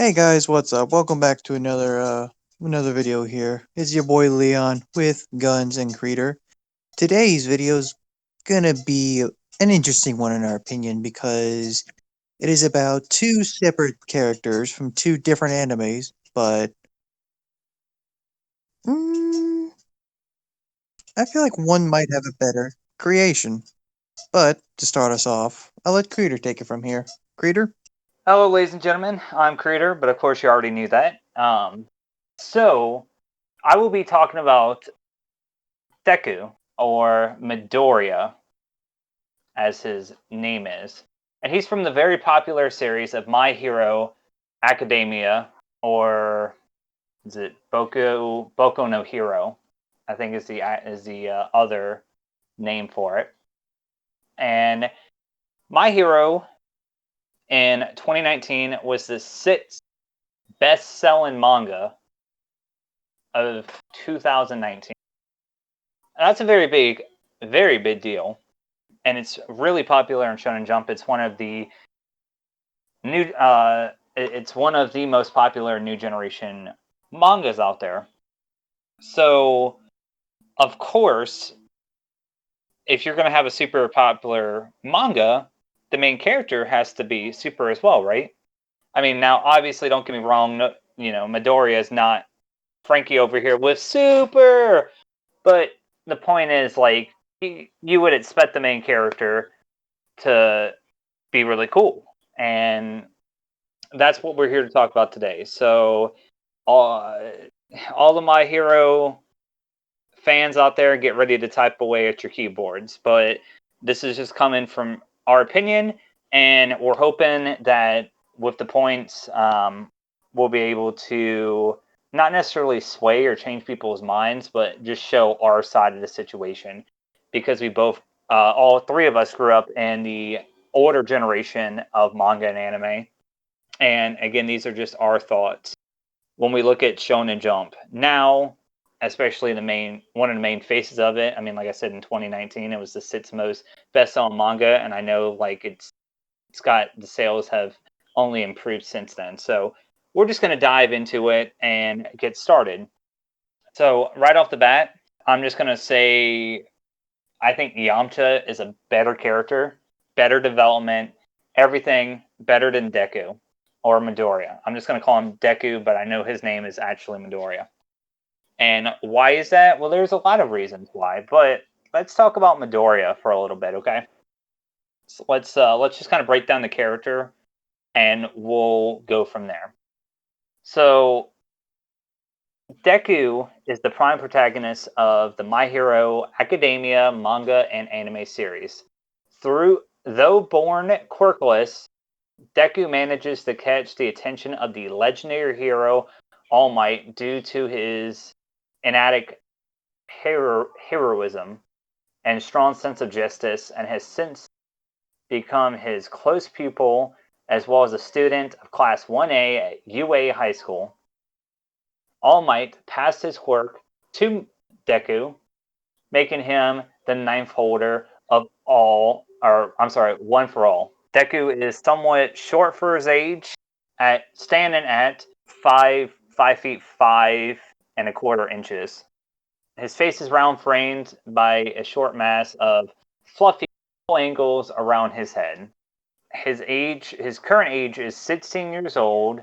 Hey guys, what's up? Welcome back to another video here. It's your boy Leon with Guns and Creator. Today's video's gonna be an interesting one in our opinion because it is about two separate characters from two different animes, but mm, I feel like one might have a better creation. But to start us off, I'll let Creator take it from here. Creator? Hello, ladies and gentlemen. I'm Creator, but of course you already knew that. So I will be talking about Deku, or Midoriya, as his name is. And he's from the very popular series of My Hero Academia, or is it Boku no Hero? I think is the other name for it. And My Hero in 2019 was the sixth best-selling manga of 2019. That's a very big deal, and it's really popular in Shonen Jump. It's one of the new, it's one of the most popular new generation mangas out there. So, of course, if you're going to have a super popular manga, the main character has to be super as well, right? I mean, now obviously, don't get me wrong. No, Midoriya is not Frankie over here with super. But the point is, like, you would expect the main character to be really cool. And that's what we're here to talk about today. So, all the My Hero fans out there, get ready to type away at your keyboards. But this is just coming from our opinion, and we're hoping that with the points, we'll be able to not necessarily sway or change people's minds, but just show our side of the situation. Because we both, all three of us, grew up in the older generation of manga and anime. And again, these are just our thoughts when we look at Shonen Jump now, especially one of the main faces of it. I mean, like I said, in 2019, it was the sixth most best-selling manga, and I know like it's got the sales have only improved since then. So we're just going to dive into it and get started. So right off the bat, I'm just going to say I think Yamcha is a better character, better development, everything better than Deku or Midoriya. I'm just going to call him Deku, but I know his name is actually Midoriya. And why is that? Well, there's a lot of reasons why, but let's talk about Midoriya for a little bit, okay? So let's just kind of break down the character, and we'll go from there. So Deku is the prime protagonist of the My Hero Academia manga and anime series. Though born quirkless, Deku manages to catch the attention of the legendary hero All Might due to his innate heroism and strong sense of justice, and has since become his close pupil as well as a student of Class 1A at UA High School. All Might passed his quirk to Deku, making him the ninth holder of one for all. Deku is somewhat short for his age, standing at 5 feet 5 and a quarter inches. His face is round, framed by a short mass of fluffy angles around his head. His current age is 16 years old,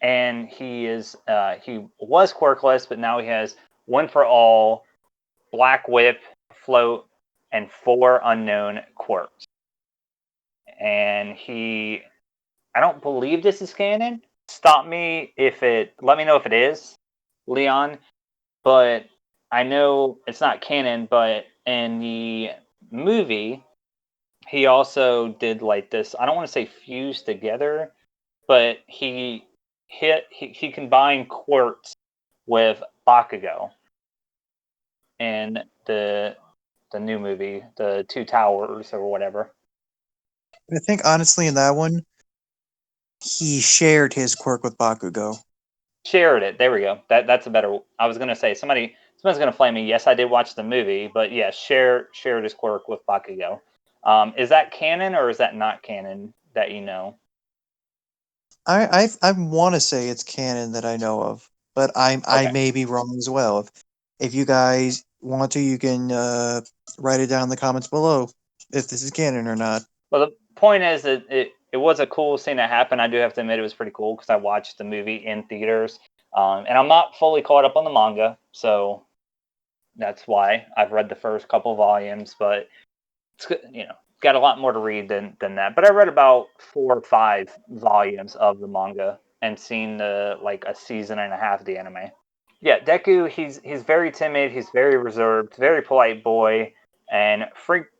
and he was quirkless, but now he has one for all, black whip, float, and four unknown quirks. And I don't believe this is canon. Let me know if it is, Leon. But I know it's not canon, but in the movie, he also did like this. I don't want to say fuse together, but he combined quirks with Bakugo in the new movie, the Two Towers or whatever. I think honestly in that one, he shared his quirk with Bakugo. Shared it. There we go. That's a better. I was gonna say somebody's gonna flame me. Yes, I did watch the movie, but yeah, shared his quirk with Bakugo. Is that canon or is that not canon that you know? I want to say it's canon that I know of, but I Okay. may be wrong as well. If you guys want to, you can write it down in the comments below if this is canon or not. Well, the point is that it was a cool scene that happened. I do have to admit it was pretty cool because I watched the movie in theaters, and I'm not fully caught up on the manga, so that's why I've read the first couple volumes. But it's got a lot more to read than that. But I read about 4 or 5 volumes of the manga and seen like a season and a half of the anime. Yeah, Deku, he's very timid, he's very reserved, very polite boy, and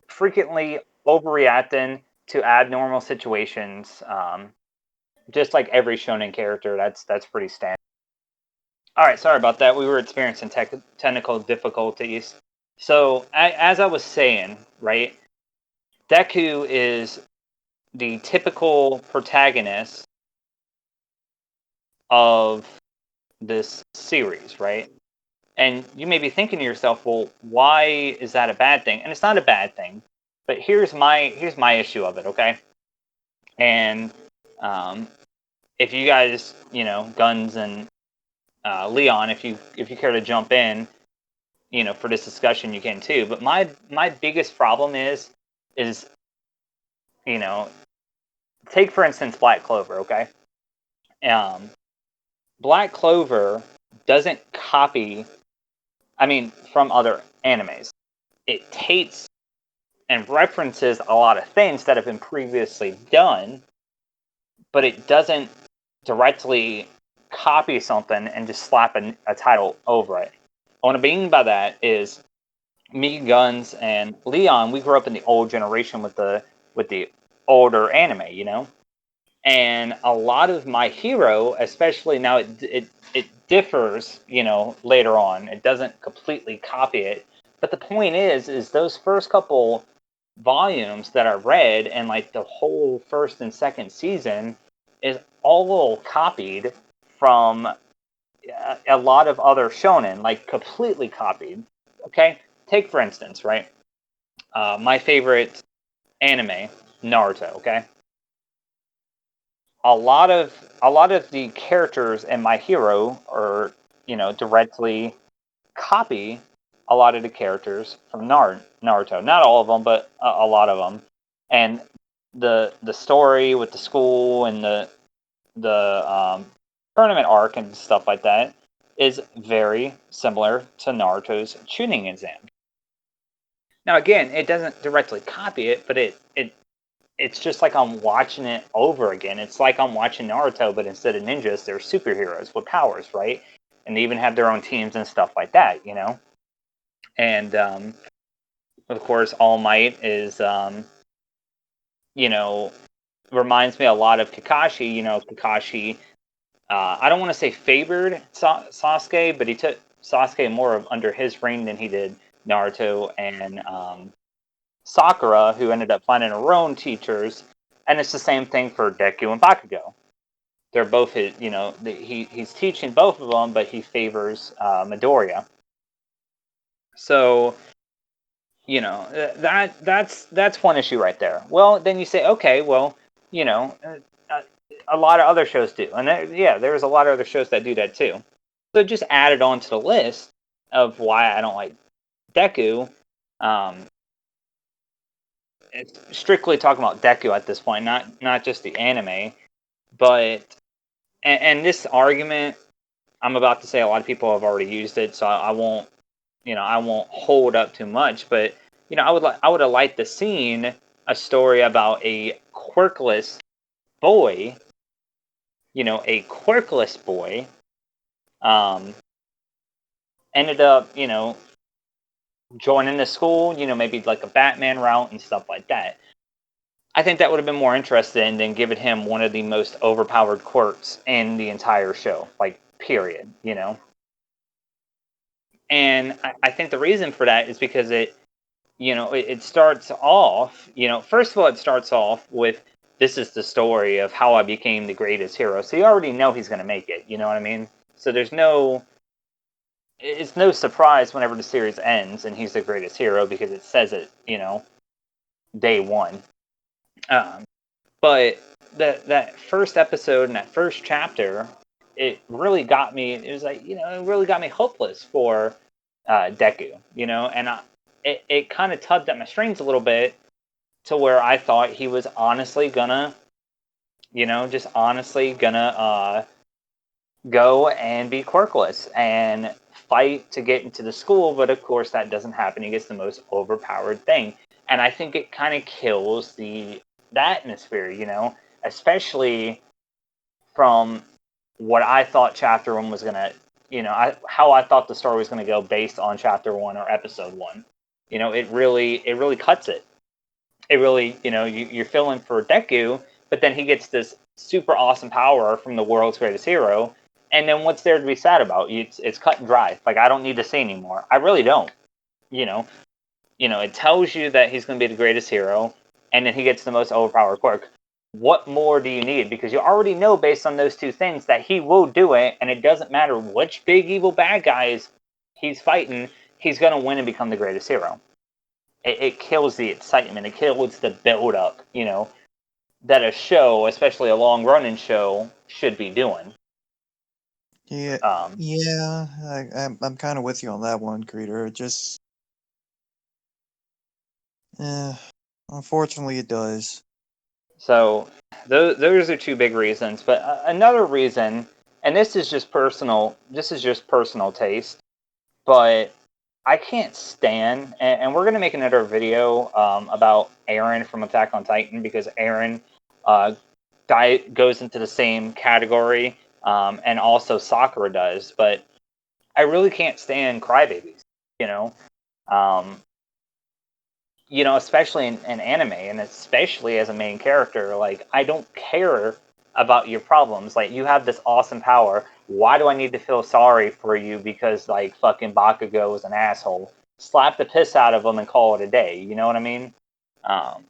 frequently overreacting to abnormal situations. Just like every shonen character, that's pretty standard. All right, sorry about that. We were experiencing technical difficulties. So as I was saying, right, Deku is the typical protagonist of this series, right? And you may be thinking to yourself, well, why is that a bad thing? And it's not a bad thing, but here's my issue of it, okay? And if you guys, Guns and Leon, if you care to jump in, for this discussion, you can too. But my biggest problem is you know, take for instance Black Clover, okay? Um, Black Clover doesn't copy, I mean, from other animes. It takes and references a lot of things that have been previously done, but it doesn't directly copy something and just slap a title over it. What I mean by that is me, Guns, and Leon. We grew up in the old generation with the older anime, and a lot of My Hero, especially now, it differs, later on. It doesn't completely copy it, but the point is those first couple volumes that I read and like the whole first and second season is all copied from a lot of other shonen, like completely copied. Okay, take for instance, right? My favorite anime, Naruto. Okay, a lot of the characters in My Hero are directly copy a lot of the characters from Naruto. Not all of them, but a lot of them. And the story with the school and the tournament arc and stuff like that is very similar to Naruto's tuning exam. Now, again, it doesn't directly copy it, but it's just like I'm watching it over again. It's like I'm watching Naruto, but instead of ninjas, they're superheroes with powers, right? And they even have their own teams and stuff like that. And of course, All Might is, you know, reminds me a lot of Kakashi. Kakashi, I don't want to say favored Sasuke, but he took Sasuke more of under his reign than he did Naruto and Sakura, who ended up finding her own teachers. And it's the same thing for Deku and Bakugo. They're both he's teaching both of them, but he favors Midoriya. So that's one issue right there. Well, then you say, okay, well, a lot of other shows do, and there's a lot of other shows that do that too. So just add it on to the list of why I don't like Deku. Um, it's strictly talking about Deku at this point, not just the anime, but and this argument I'm about to say a lot of people have already used it, so I won't I won't hold up too much, but I would have liked to seen a story about a quirkless boy, a quirkless boy, um, ended up joining the school, maybe like a Batman route and stuff like that. I think that would have been more interesting than giving him one of the most overpowered quirks in the entire show, like period. And I think the reason for that is because it starts off, first of all, it starts off with this is the story of how I became the greatest hero. So you already know he's going to make it. You know what I mean? So it's no surprise whenever the series ends and he's the greatest hero because it says it, day one. Um, But that first episode and that first chapter, it really got me. It was like, it really got me hopeless for Deku, and it kind of tugged at my strings a little bit to where I thought he was honestly gonna, just honestly gonna go and be quirkless and fight to get into the school. But of course, that doesn't happen. He gets the most overpowered thing, and I think it kind of kills the atmosphere, especially from what I thought chapter one was gonna, how I thought the story was gonna go based on chapter one or episode one. It really cuts it. It really, you're feeling for Deku, but then he gets this super awesome power from the world's greatest hero, and then what's there to be sad about? It's cut and dry. Like, I don't need to see anymore. I really don't. You know, it tells you that he's going to be the greatest hero, and then he gets the most overpowered quirk. What more do you need? Because you already know based on those two things that he will do it, and it doesn't matter which big evil bad guys he's fighting, he's going to win and become the greatest hero. It kills the excitement. It kills the build up, that a show, especially a long running show, should be doing. Yeah, Um, yeah, I'm kind of with you on that one, Creator. Eh, unfortunately, it does. so those are two big reasons. But another reason, and this is just personal. This is just personal taste. But I can't stand, and we're gonna make another video about Aaron from Attack on Titan, because Aaron uh, goes into the same category, and also Sakura does. But I really can't stand crybabies. You know, um, especially in anime, and especially as a main character. Like, I don't care about your problems. Like, you have this awesome power. Why do I need to feel sorry for you because, like, fucking Bakugo is an asshole? Slap the piss out of him and call it a day. You know what I mean? Um,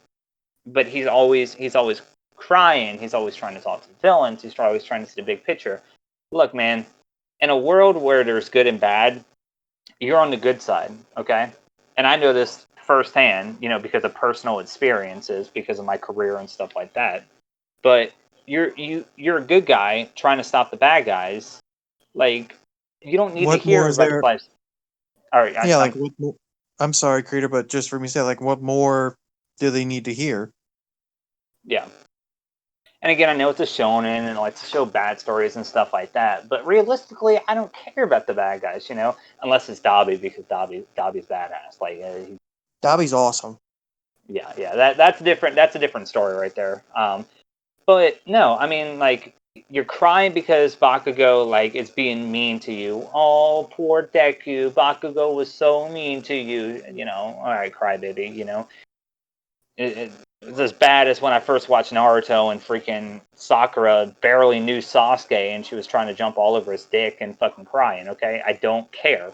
but he's always crying. He's always trying to talk to the villains. He's always trying to see the big picture. Look, man, in a world where there's good and bad, you're on the good side, okay? And I know this firsthand, because of personal experiences, because of my career and stuff like that. But you're a good guy trying to stop the bad guys. Like, you don't need to What more hear is about the there? lives. All right, Yeah, like what more? I'm sorry, Creator, but just for me to say, like, what more do they need to hear? yeah. And again, I know it's a shonen and it likes to show bad stories and stuff like that. But realistically, I don't care about the bad guys, unless it's Dobby, because Dobby's badass. Like, Dobby's awesome. yeah. That's different. That's a different story right there. But no, I mean, like, you're crying because Bakugo, like, is being mean to you. Oh, poor Deku. Bakugo was so mean to you. All right, crybaby. It's as bad as when I first watched Naruto and freaking Sakura barely knew Sasuke and she was trying to jump all over his dick and fucking crying. Okay, I don't care.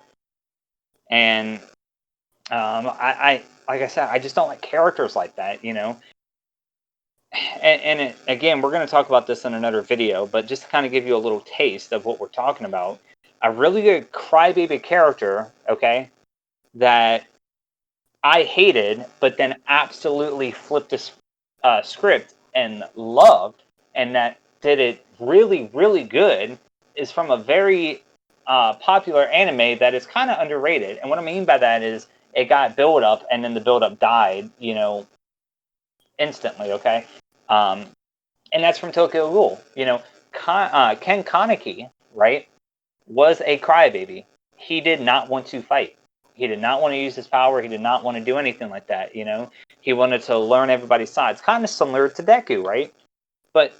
And I like I said, I just don't like characters like that. Again, we're going to talk about this in another video, but just to kind of give you a little taste of what we're talking about, a really good crybaby character, okay, that I hated, but then absolutely flipped the script and loved, and that did it really, really good, is from a very popular anime that is kind of underrated. And what I mean by that is it got build up, and then the build up died, instantly, okay? Um, and that's from Tokyo Ghoul. Ken Kaneki, right, was a crybaby. He did not want to fight. He did not want to use his power. He did not want to do anything like that. He wanted to learn everybody's sides, kind of similar to Deku, right? But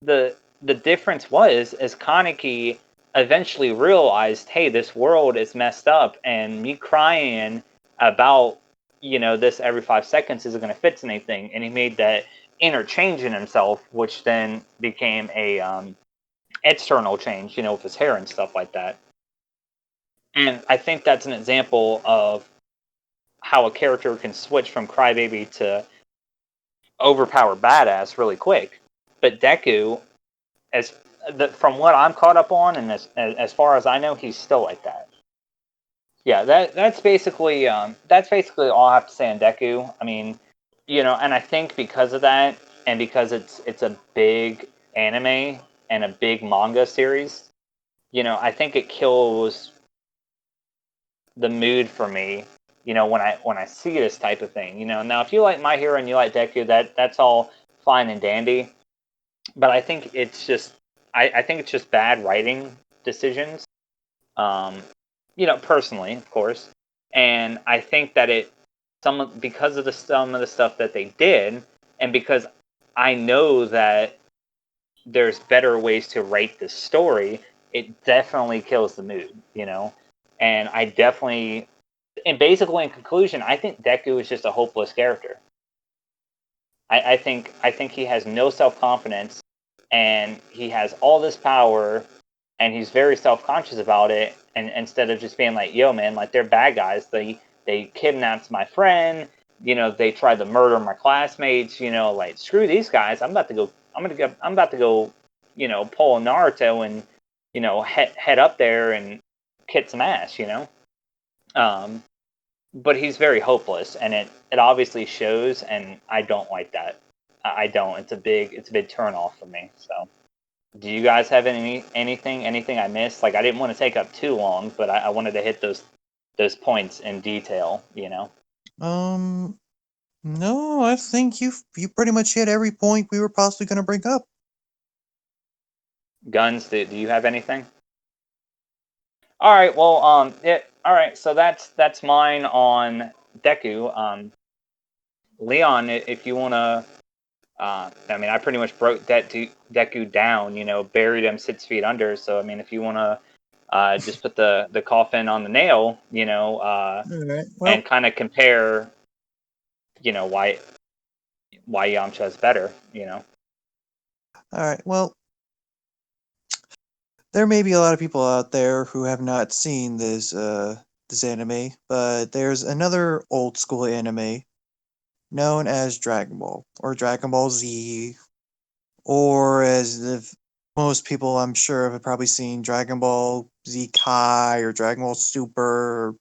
the difference was, as Kaneki eventually realized, hey, this world is messed up, and me crying about this every 5 seconds isn't going to fix anything, and he made that interchange in himself, which then became a external change, with his hair and stuff like that. And I think that's an example of how a character can switch from crybaby to overpowered badass really quick. But Deku, from what I'm caught up on, and as far as I know, he's still like that. Yeah, that's basically all I have to say on Deku. I mean, and I think because of that, and because it's a big anime and a big manga series, I think it kills the mood for me. When I see this type of thing. Now if you like My Hero and you like Deku, that's all fine and dandy. But I think it's just bad writing decisions. Um, personally, of course, and I think that because of some of the stuff that they did, and because I know that there's better ways to write this story, it definitely kills the mood. And I definitely, and basically in conclusion, I think Deku is just a hopeless character. I think he has no self confidence, and he has all this power, and he's very self conscious about it. And instead of just being like, "Yo, man, like they're bad guys. They kidnapped my friend. They tried to murder my classmates. Like screw these guys. I'm about to go. I'm about to go. Pull a Naruto and head up there and kick some ass. Um, but he's very hopeless, and it obviously shows, and I don't like that. I don't. It's a big turn off for me. So, do you guys have anything I missed? Like, I didn't want to take up too long, but I wanted to hit those points in detail. Um, no, I think you pretty much hit every point we were possibly going to bring up. Guns. Do you have anything? All right. Well, all right. So that's mine on Deku. Leon, if you want to. I mean, I pretty much broke Deku down, buried him 6 feet under. So, I mean, if you want to just put the coffin on the nail, All right. and Well, kind of compare, why Yamcha is better. all right. Well, there may be a lot of people out there who have not seen this anime, but there's another old school anime known as Dragon Ball or Dragon Ball Z, or as most people I'm sure have probably seen Dragon Ball Z Kai or Dragon Ball Super.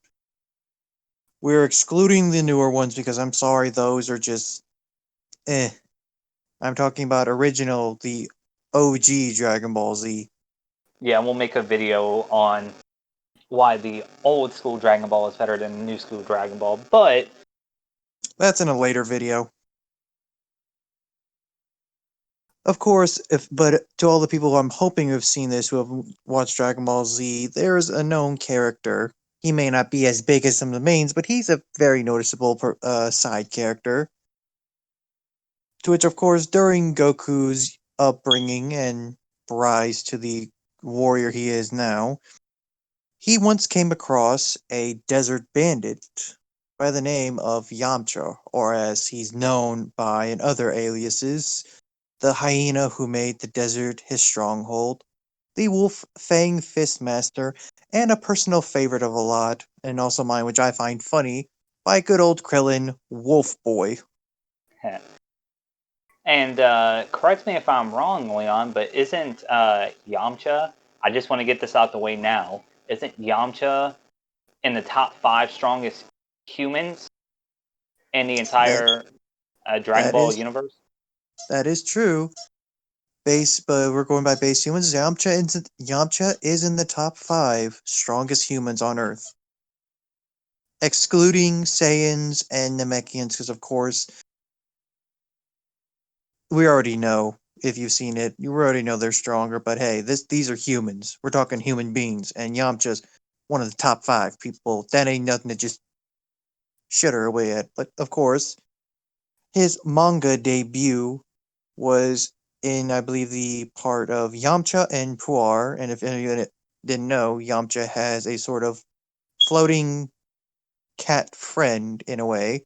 We're excluding the newer ones because I'm sorry, those are just eh. I'm talking about original, the OG Dragon Ball Z. Yeah, and we'll make a video on why the old school Dragon Ball is better than the new school Dragon Ball. But That's in a later video. Of course, if but to all the people who I'm hoping have seen this, who have watched Dragon Ball Z, there's a known character. He may not be as big as some of the mains, but he's a very noticeable side character. To which, of course, during Goku's upbringing and rise to the warrior he is now, he once came across a desert bandit by the name of Yamcha, or as he's known by in other aliases, the hyena who made the desert his stronghold, the wolf Fang Fistmaster, and a personal favorite of a lot, and also mine, which I find funny, by good old Krillin, Wolf Boy. and correct me if I'm wrong, Leon, but isn't Yamcha? I just want to get this out the way now. Isn't Yamcha in the top 5 strongest humans in the That entire Dragon that Ball is universe? that is true. But we're going by base humans. Yamcha is in the top 5 strongest humans on Earth, excluding Saiyans and Namekians, because of course we already know if you've seen it, you already know they're stronger. But hey, these are humans. We're talking human beings, and Yamcha's one of the top 5 people. That ain't nothing to just shit her away at. But of course, his manga debut was in, I believe, the part of Yamcha and Puar. And if anyone didn't know, Yamcha has a sort of floating cat friend in a way.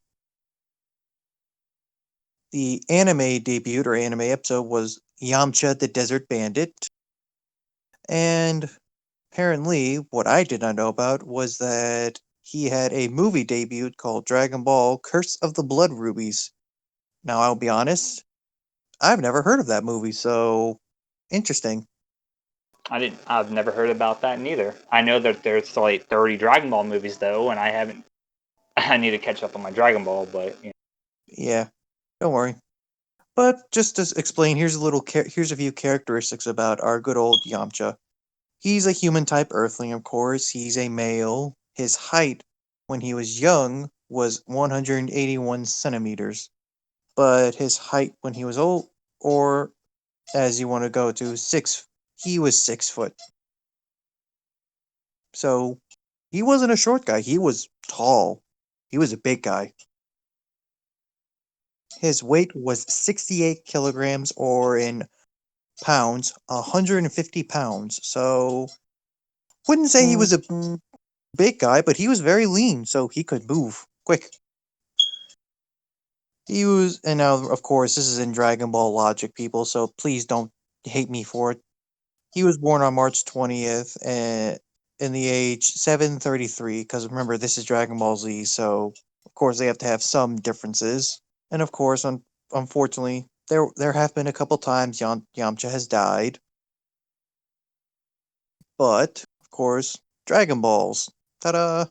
The anime debut or anime episode was Yamcha the Desert Bandit. And apparently, what I did not know about was that he had a movie debut called Dragon Ball Curse of the Blood Rubies. Now, I'll be honest, I've never heard of that movie, so interesting. I've never heard about that neither. I know that there's like 30 Dragon Ball movies though, and I haven't. I need to catch up on my Dragon Ball, but Yeah, don't worry. But just to explain, here's a few characteristics about our good old Yamcha. He's a human type Earthling, of course. He's a male. His height when he was young was 181 centimeters, but his height when he was old, or as you want to go to he was 6 foot. So he wasn't a short guy. He was tall. He was a big guy. His weight was 68 kilograms, or in pounds, 150 pounds. So wouldn't say he was a big guy, but he was very lean, so he could move quick. He was, and now, of course, this is in Dragon Ball logic, people, so please don't hate me for it. He was born on March 20th in the age 733, because remember, this is Dragon Ball Z, so of course they have to have some differences. And of course, unfortunately, there have been a couple times Yamcha has died, but of course, Dragon Balls. Ta-da!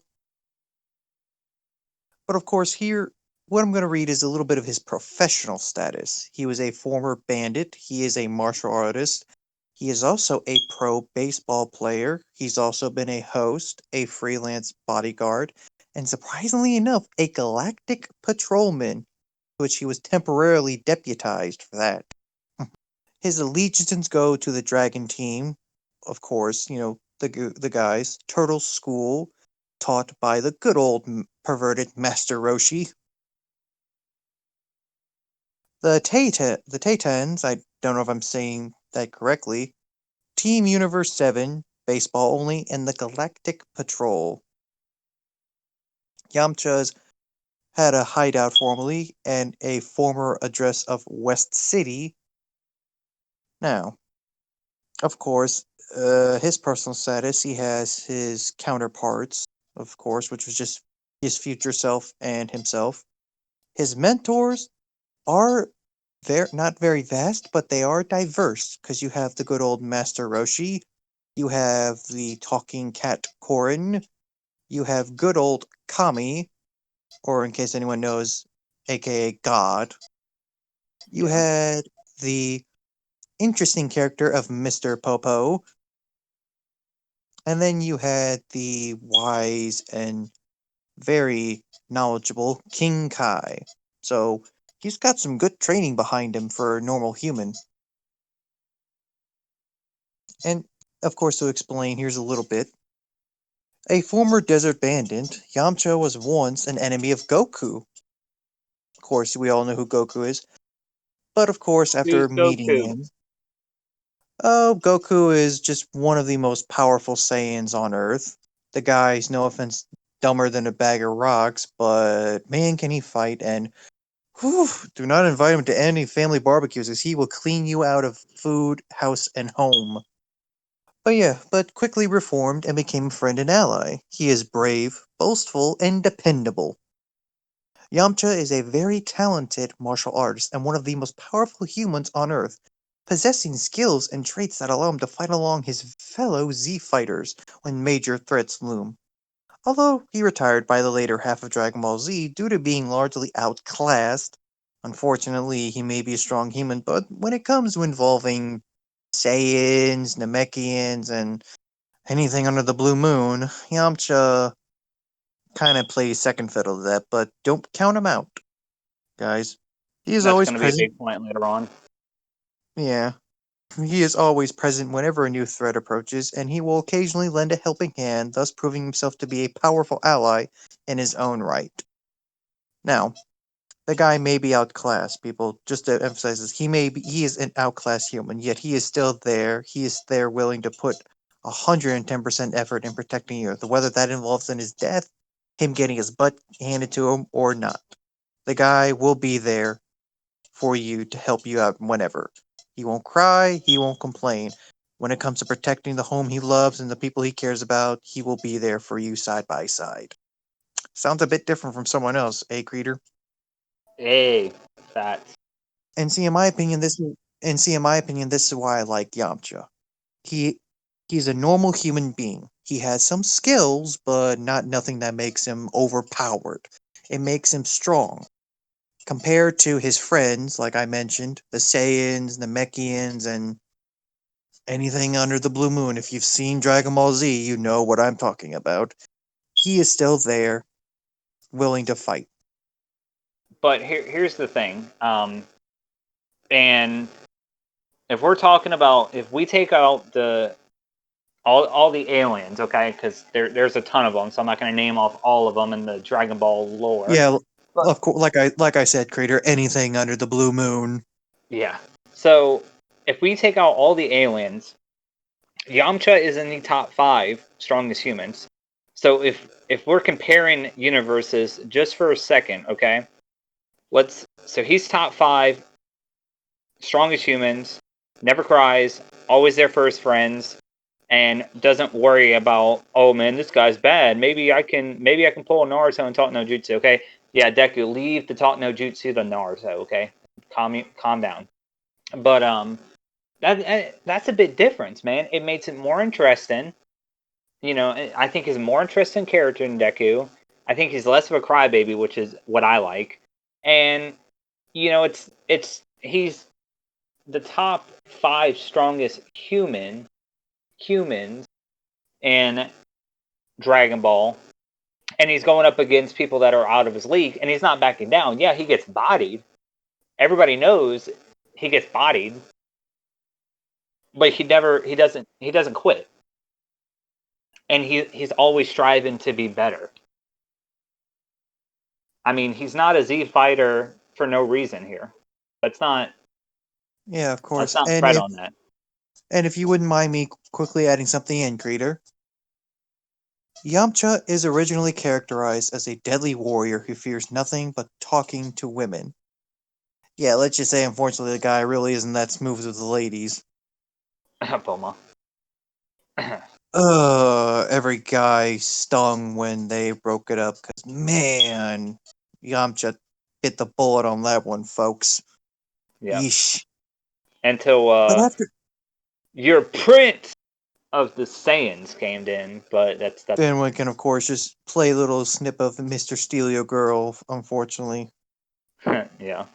But of course, here, what I'm going to read is a little bit of his professional status. He was a former bandit. He is a martial artist. He is also a pro baseball player. He's also been a host, a freelance bodyguard, and surprisingly enough, a galactic patrolman, which he was temporarily deputized for that. His allegiances go to the Dragon Team, of course, the guys, Turtle School, taught by the good old perverted Master Roshi. The Titans, I don't know if I'm saying that correctly, Team Universe 7, baseball only, and the Galactic Patrol. Yamcha's had a hideout formerly and a former address of West City. Now, of course, his personal status, he has his counterparts, of course, which was just his future self and himself. His mentors are not very vast, but they are diverse because you have the good old Master Roshi, you have the talking cat Korin, you have good old Kami, or in case anyone knows, aka God. You Yeah. had the interesting character of Mr. Popo, and then you had the wise and very knowledgeable King Kai. So he's got some good training behind him for a normal human. And of course, to explain, here's a little bit. A former desert bandit, Yamcha was once an enemy of Goku. Of course, we all know who Goku is. But of course, after Who's meeting Goku? him, oh, Goku is just one of the most powerful Saiyans on Earth. The guy's, no offense, dumber than a bag of rocks, but man, can he fight! And whew, do not invite him to any family barbecues, as he will clean you out of food, house, and home. But quickly reformed and became a friend and ally. He is brave, boastful, and dependable. Yamcha is a very talented martial artist and one of the most powerful humans on Earth, possessing skills and traits that allow him to fight along his fellow Z fighters when major threats loom. Although he retired by the later half of Dragon Ball Z due to being largely outclassed, unfortunately he may be a strong human, but when it comes to involving Saiyans, Namekians, and anything under the blue moon, Yamcha kind of plays second fiddle to that, but don't count him out, guys. He is That's always going to be a present. big point later on. Yeah, he is always present whenever a new threat approaches, and he will occasionally lend a helping hand, thus proving himself to be a powerful ally in his own right. Now, the guy may be outclassed, people. Just to emphasize this, he is an outclassed human, yet he is still there. He is there willing to put 110% effort in protecting you, whether that involves in his death, him getting his butt handed to him, or not. The guy will be there for you to help you out whenever. He won't cry, he won't complain. When it comes to protecting the home he loves and the people he cares about, he will be there for you side by side. Sounds a bit different from someone else, eh, Creeder? Hey, facts. And see, in my opinion, this is why I like Yamcha. He he's a normal human being. He has some skills, but not nothing that makes him overpowered. It makes him strong. compared to his friends, like I mentioned, the Saiyans, the Mechians, and anything under the blue moon. If you've seen Dragon Ball Z, you know what I'm talking about. He is still there, willing to fight. But here's the thing. And if we're talking about, if we take out all the aliens, okay, because there's a ton of them, so I'm not going to name off all of them in the Dragon Ball lore. Yeah, But of course, like I said, creator, anything under the blue moon. yeah, so if we take out all the aliens, Yamcha is in the top five strongest humans. So if we're comparing universes just for a second, okay, let's so he's top five strongest humans, never cries, always there for his friends, and doesn't worry about, oh man, this guy's bad. Maybe I can pull a Naruto and talk no jutsu. Okay, yeah, Deku, leave the talk no jutsu to Naruto. Okay, calm down. But that's a bit different, man. It makes it more interesting. You know, I think he's a more interesting character than Deku. I think he's less of a crybaby, which is what I like. And it's he's the top five strongest humans in Dragon Ball, and he's going up against people that are out of his league, and he's not backing down. Yeah, he gets bodied. Everybody knows he gets bodied, but he doesn't quit, and he's always striving to be better. I mean, he's not a Z fighter for no reason here. Let's not Yeah, of let's course. not fret on that. And if you wouldn't mind me quickly adding something in, creator, Yamcha is originally characterized as a deadly warrior who fears nothing but talking to women. Yeah, let's just say, unfortunately, the guy really isn't that smooth with the ladies. Bulma. Every guy stung when they broke it up, because, man, Yamcha bit the bullet on that one, folks. Yeah. Yeesh. Until But after, your prince of the Saiyans came in, but that's then one can, of course, just play a little snip of Mr. Steelio Girl, unfortunately. yeah.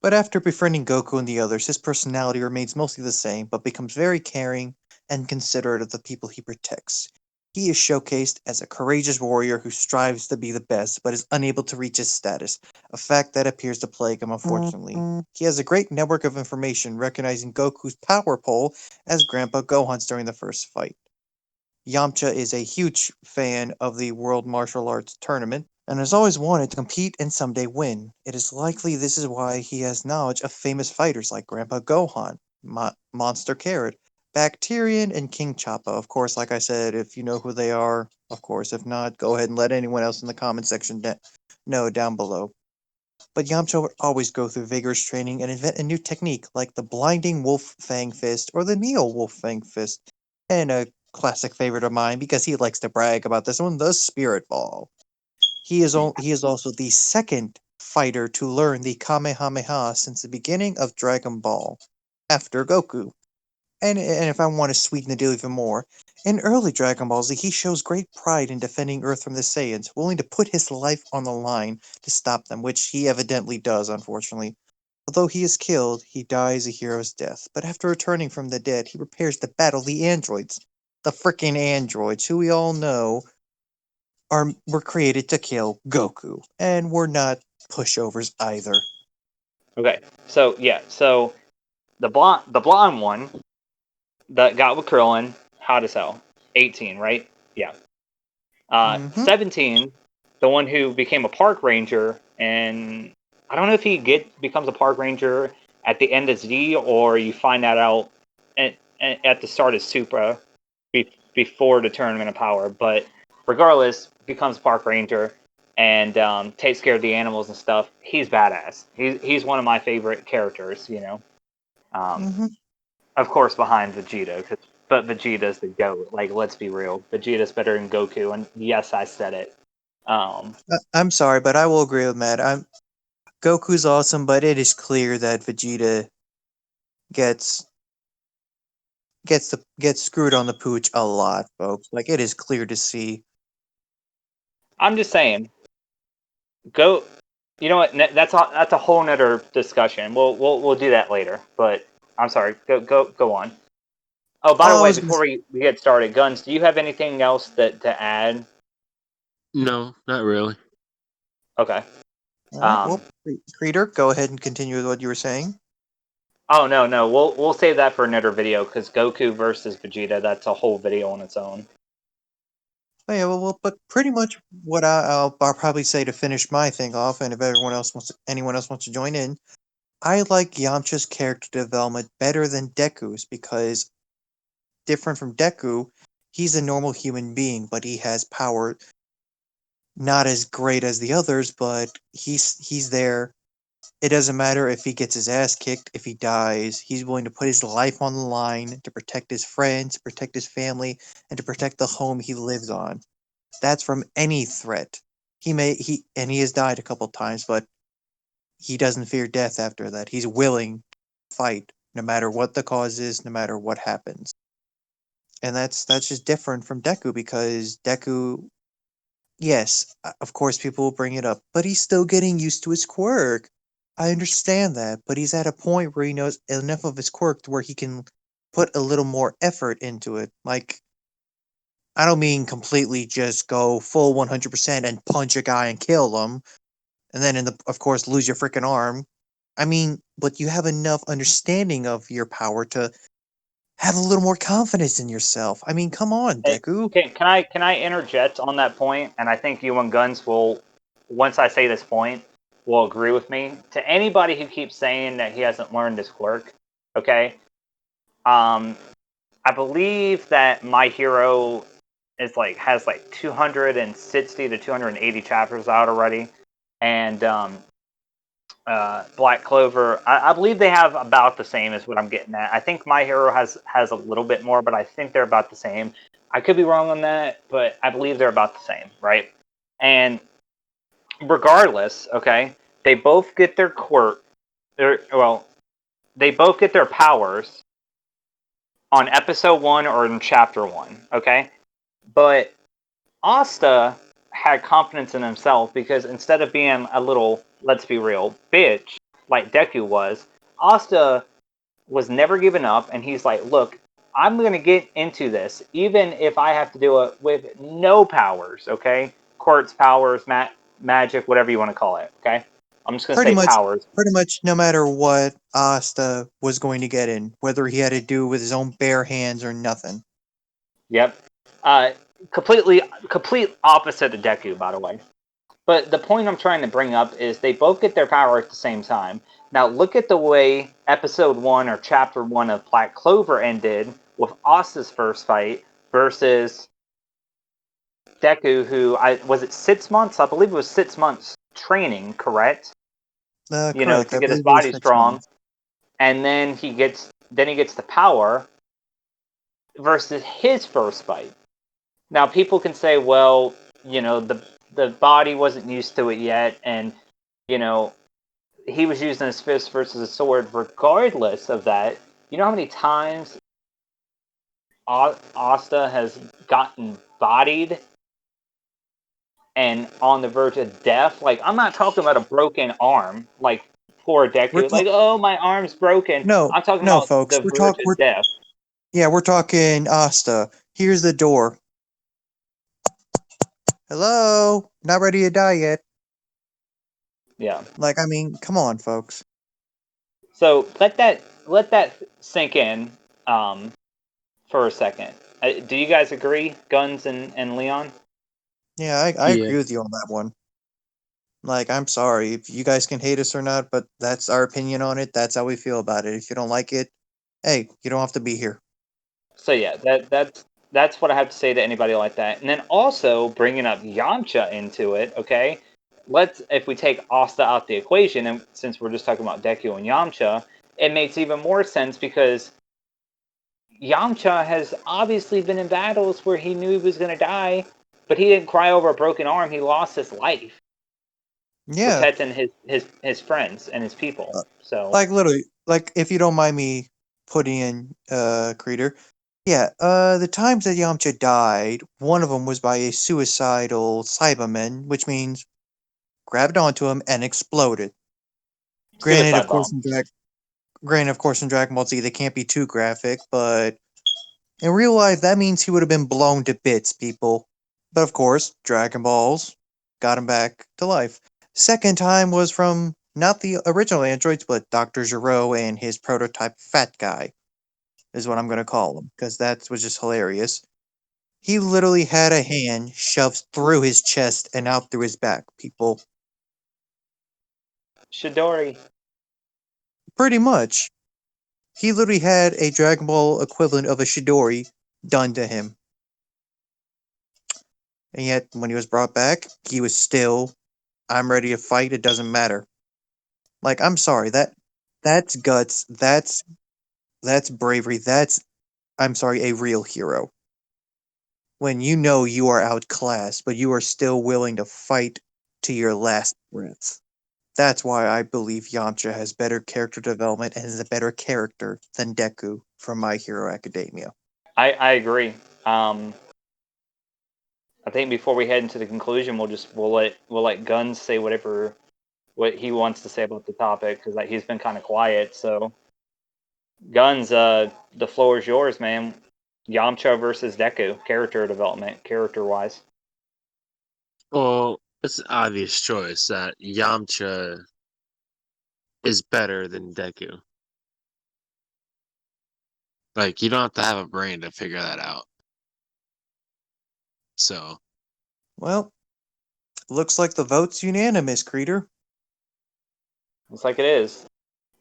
But after befriending Goku and the others, his personality remains mostly the same, but becomes very caring and considerate of the people he protects. He is showcased as a courageous warrior who strives to be the best, but is unable to reach his status, a fact that appears to plague him, unfortunately. He has a great network of information, recognizing Goku's power pole as Grandpa Gohan's during the first fight. Yamcha is a huge fan of the World Martial Arts Tournament and has always wanted to compete and someday win. It is likely this is why he has knowledge of famous fighters like Grandpa Gohan, Monster Carrot, Bacterian, and King Choppa. Of course, like I said, if you know who they are, of course. If not, go ahead and let anyone else in the comment section know down below. But Yamcha would always go through vigorous training and invent a new technique like the Blinding Wolf Fang Fist or the Neo Wolf Fang Fist. And a classic favorite of mine because he likes to brag about this one, the Spirit Ball. He is also the second fighter to learn the Kamehameha since the beginning of Dragon Ball, after Goku. And if I want to sweeten the deal even more, in early Dragon Ball Z, he shows great pride in defending Earth from the Saiyans, willing to put his life on the line to stop them, which he evidently does, unfortunately. Although he is killed, he dies a hero's death. But after returning from the dead, he prepares to battle the androids. The frickin' androids, who we all know were created to kill Goku, and were not pushovers either. Okay. So yeah. So the blonde one that got with Krillin, hot as hell. 18, right? Yeah. Mm-hmm. 17, the one who became a park ranger, and I don't know if he becomes a park ranger at the end of Z, or you find that out at the start of Supra before the Tournament of Power. But regardless, becomes a park ranger and takes care of the animals and stuff. He's badass. He's one of my favorite characters. Um, Mm-hmm. of course, behind Vegeta, but Vegeta's the GOAT. Like, let's be real. Vegeta's better than Goku, and yes, I said it. Um, I'm sorry, but I will agree with Matt. Goku's awesome, but it is clear that Vegeta gets gets screwed on the pooch a lot, folks. Like it is clear to see. I'm just saying, go. You know what? That's a whole nother discussion. We'll do that later. But I'm sorry. Go on. Oh, by the Oh, I way, was gonna. before we get started, Guns, do you have anything else that to add? No, not really. Okay. All right. Um. Well, Creator, go ahead and continue with what you were saying. Oh no. We'll save that for another video because Goku versus Vegeta. That's a whole video on its own. Oh, yeah, but pretty much what I'll probably say to finish my thing off, and if anyone else wants to join in, I like Yamcha's character development better than Deku's because different from Deku, he's a normal human being, but he has power not as great as the others, but he's there. It doesn't matter if he gets his ass kicked, if he dies, he's willing to put his life on the line to protect his friends, protect his family, and to protect the home he lives on. That's from any threat. He has died a couple times, but he doesn't fear death after that. He's willing to fight no matter what the cause is, no matter what happens. And that's just different from Deku because Deku, yes, of course people will bring it up, but he's still getting used to his quirk. I understand that, but he's at a point where he knows enough of his quirk to where he can put a little more effort into it. Like, I don't mean completely just go full 100% and punch a guy and kill him, and then of course lose your freaking arm. I mean, but you have enough understanding of your power to have a little more confidence in yourself. I mean, come on, Hey, Deku. can I interject on that point? And I think you and Guns will, once I say this point, will agree with me. To anybody who keeps saying that he hasn't learned his quirk, okay? Um, I believe that My Hero is has 260 to 280 chapters out already, and Black Clover, I believe they have about the same as what I'm getting at. I think My Hero has a little bit more, but I think they're about the same. I could be wrong on that, but I believe they're about the same, right? And regardless, okay, they both get their quirk. Well, they both get their powers on episode 1 or in chapter 1, okay? But Asta had confidence in himself because instead of being a little, let's be real, bitch like Deku was, Asta was never giving up, and he's like, look, I'm going to get into this, even if I have to do it with no powers, okay? Quartz powers, magic, whatever you want to call it, okay? I'm just going to Pretty say much, powers. pretty much, no matter what Asta was going to get in, whether he had to do with his own bare hands or nothing. Yep. Uh, complete opposite of Deku, by the way. But the point I'm trying to bring up is they both get their power at the same time. Now look at the way episode 1 or chapter 1 of Black Clover ended with Asta's first fight versus Deku, who I was it 6 months? I believe it was 6 months training, correct? Correct. To I get his believe it was body six strong, months. and then he gets the power versus his first fight. Now people can say, well, the body wasn't used to it yet, and you know he was using his fist versus a sword. Regardless of that, you know how many times Asta has gotten bodied and on the verge of death? Like, I'm not talking about a broken arm, like poor We're Deku. Like, talking. oh, my arm's broken. No, I'm talking no, about folks. the verge of death. We're talking Asta. Here's the door. Hello. Not ready to die yet. Yeah. Like, I mean, come on, folks. So let that sink in for a second. Do you guys agree, Guns and Leon? Yeah, I Yeah. agree with you on that one. Like, I'm sorry if you guys can hate us or not, but that's our opinion on it. That's how we feel about it. If you don't like it, hey, you don't have to be here. So yeah, that's what I have to say to anybody like that. And then also bringing up Yamcha into it. Okay, let's if we take Asta out the equation, and since we're just talking about Deku and Yamcha, it makes even more sense because Yamcha has obviously been in battles where he knew he was going to die, but he didn't cry over a broken arm. He lost his life Yeah, protecting his friends and his people. uh, So like literally, like if you don't mind me putting in, Creator. Yeah, the times that Yamcha died, one of them was by a suicidal Cyberman, which means grabbed onto him, and exploded. Granted, Suicide of course, bomb. in Dragon Ball Z, they can't be too graphic, but in real life, that means he would have been blown to bits, people. But of course, Dragon Balls got him back to life. Second time was from not the original androids, but Dr. Gero and his prototype fat guy, is what I'm going to call him, because that was just hilarious. He literally had a hand shoved through his chest and out through his back, people. Shidori. Pretty much. He literally had a Dragon Ball equivalent of a Shidori done to him. And yet, when he was brought back, he was still, I'm ready to fight, it doesn't matter. Like, I'm sorry, that's guts, that's bravery, that's, I'm sorry, a real hero. When you know you are outclassed, but you are still willing to fight to your last breath. That's why I believe Yamcha has better character development and is a better character than Deku from My Hero Academia. I agree. Um, I think before we head into the conclusion, we'll let Guns say what he wants to say about the topic because like he's been kind of quiet. So Guns, the floor is yours, man. Yamcha versus Deku, character development, character wise. Well, it's an obvious choice that Yamcha is better than Deku. Like, you don't have to have a brain to figure that out. So, Well, looks like the vote's unanimous, Creeter. Looks like it is.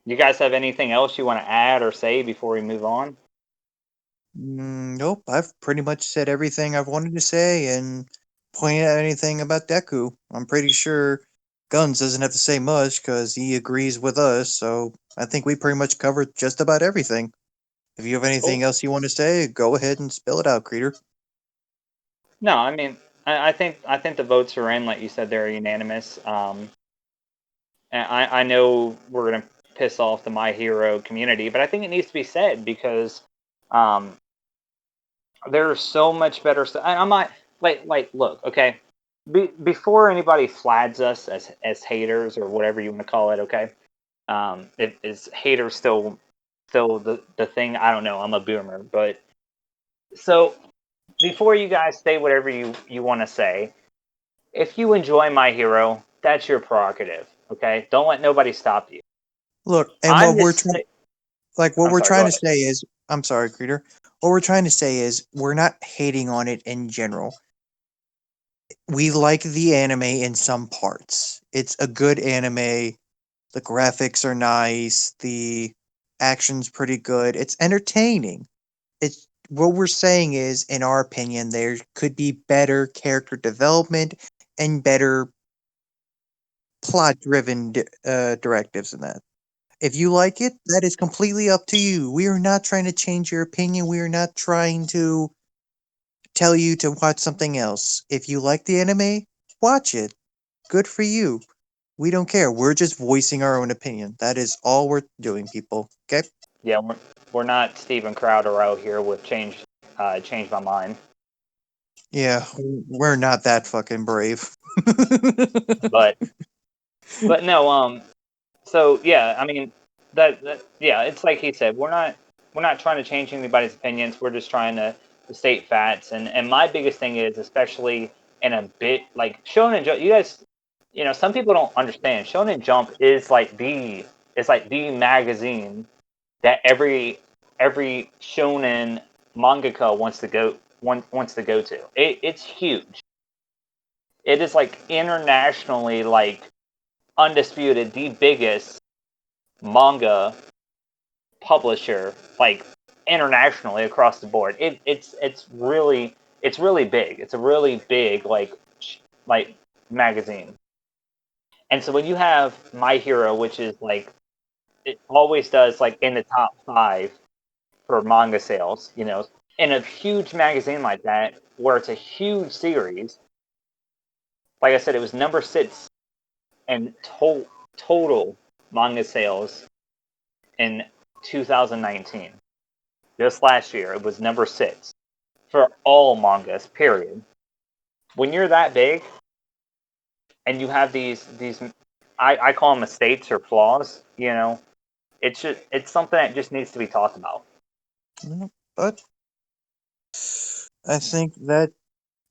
You guys have anything else you want to add or say before we move on? Nope, I've pretty much said everything I've wanted to say and pointed out anything about Deku. I'm pretty sure Guns doesn't have to say much because he agrees with us, so I think we pretty much covered just about everything. If you have anything Cool. else you want to say, go ahead and spill it out, Creeter. No, I mean, I think the votes are in. Like you said, they're unanimous. And I know we're gonna piss off the My Hero community, but I think it needs to be said because um, there's so much better stuff. I'm not like look, okay. Before anybody flags us as haters or whatever you want to call it, okay. Is haters still the thing? I don't know. I'm a boomer, but so before you guys say whatever you want to say, if you enjoy My Hero, that's your prerogative. Okay, don't let nobody stop you. Look, and I'm just what I'm we're sorry. Go trying to ahead. say is, I'm sorry, Creeter. What we're trying to say is, we're not hating on it in general. We like the anime in some parts. It's a good anime. The graphics are nice. The action's pretty good. It's entertaining. It's what we're saying is, in our opinion, there could be better character development and better plot-driven directives in that. If you like it, that is completely up to you. We are not trying to change your opinion. We are not trying to tell you to watch something else. If you like the anime, watch it. Good for you. We don't care. We're just voicing our own opinion. That is all we're doing, people. Okay? Yeah, we're not Steven Crowder out here with change my mind. Yeah, we're not that fucking brave. But no, so yeah, I mean that yeah, it's like he said, we're not trying to change anybody's opinions. We're just trying to state facts. And my biggest thing is, especially in a bit like Shonen Jump, you guys, some people don't understand. Shonen Jump is like the magazine that every shonen mangaka wants to go to. It's huge. It is like internationally like undisputed the biggest manga publisher like internationally across the board. It's really big. It's a really big like magazine. And so when you have My Hero, which is like it always does like in the top 5 for manga sales, in a huge magazine like that where it's a huge series. Like I said, it was number 6 in total manga sales in 2019. Just last year, it was number 6 for all mangas. Period. When you're that big, and you have these I call them mistakes or flaws. It's something that just needs to be talked about. But I think that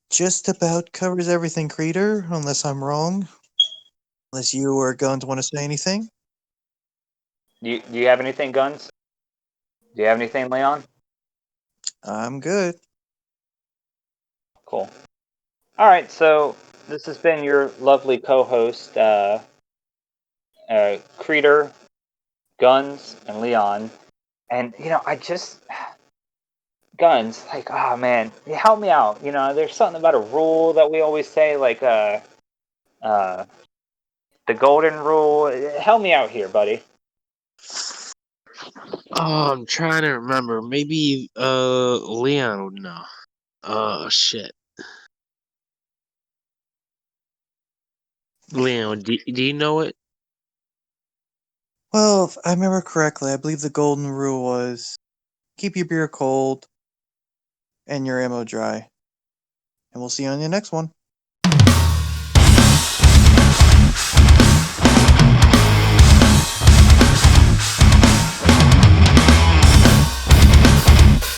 just about covers everything, Creator, unless I'm wrong. Unless you or Guns want to say anything. Do you have anything, Guns? Do you have anything, Leon? I'm good. Cool. All right, so this has been your lovely co-host, Creator, Guns, and Leon. And I just Guns, like, oh man, help me out. There's something about a rule that we always say, like uh, the golden rule. Help me out here, buddy. Oh, I'm trying to remember. Maybe Leon would know. Oh shit. Leon, do you know it? Well, if I remember correctly, I believe the golden rule was keep your beer cold and your ammo dry. And we'll see you on the next one.